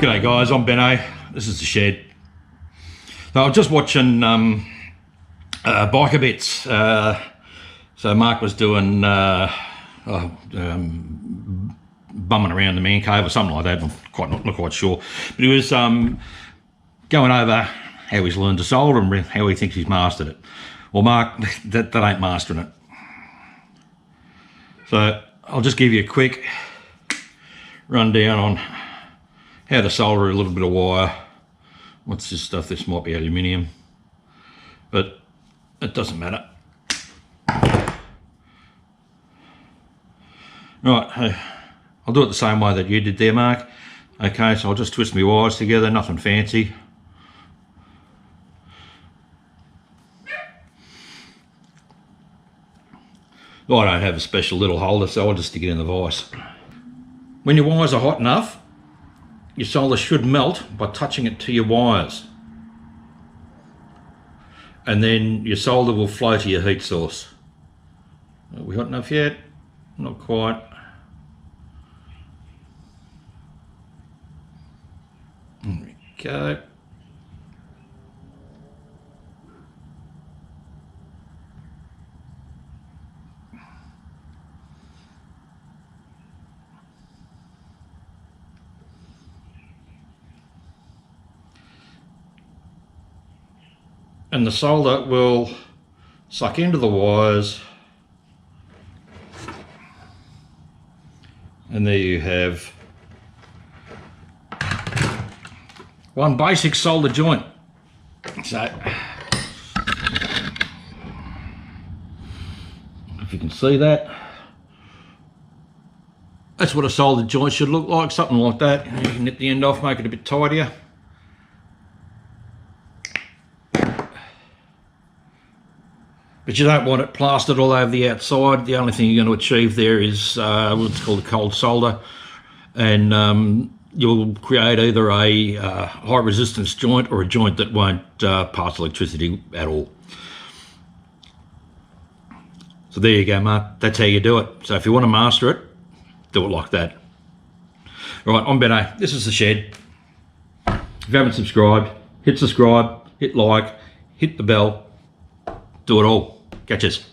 G'day guys, I'm Benno. This is the shed. So I was just watching biker bits. So Mark was doing bumming around the man cave or something like that. I'm not quite sure, but he was going over how he's learned to solder and how he thinks he's mastered it. Well, Mark, that ain't mastering it. So I'll just give you a quick rundown on how to solder a little bit of wire. What's this stuff? This might be aluminium, but it doesn't matter. Right, I'll do it the same way that you did there, Mark. Okay, so I'll just twist my wires together, nothing fancy. I don't have a special little holder, so I'll just stick it in the vise. When your wires are hot enough, your solder should melt by touching it to your wires. And then your solder will flow to your heat source. Are we hot enough yet? Not quite. There we go. And the solder will suck into the wires, and there you have one basic solder joint. So if you can see that, that's what a solder joint should look like, something like that. You can nip the end off, make it a bit tidier. But you don't want it plastered all over the outside. The only thing you're going to achieve there is what's called a cold solder, and you'll create either a high resistance joint or a joint that won't pass electricity at all. So there you go, Mark. That's how you do it. So if you want to master it, do it like that. Right, I'm Benno. This is the shed. If you haven't subscribed, hit subscribe, hit like, hit the bell. Do it all. Catches.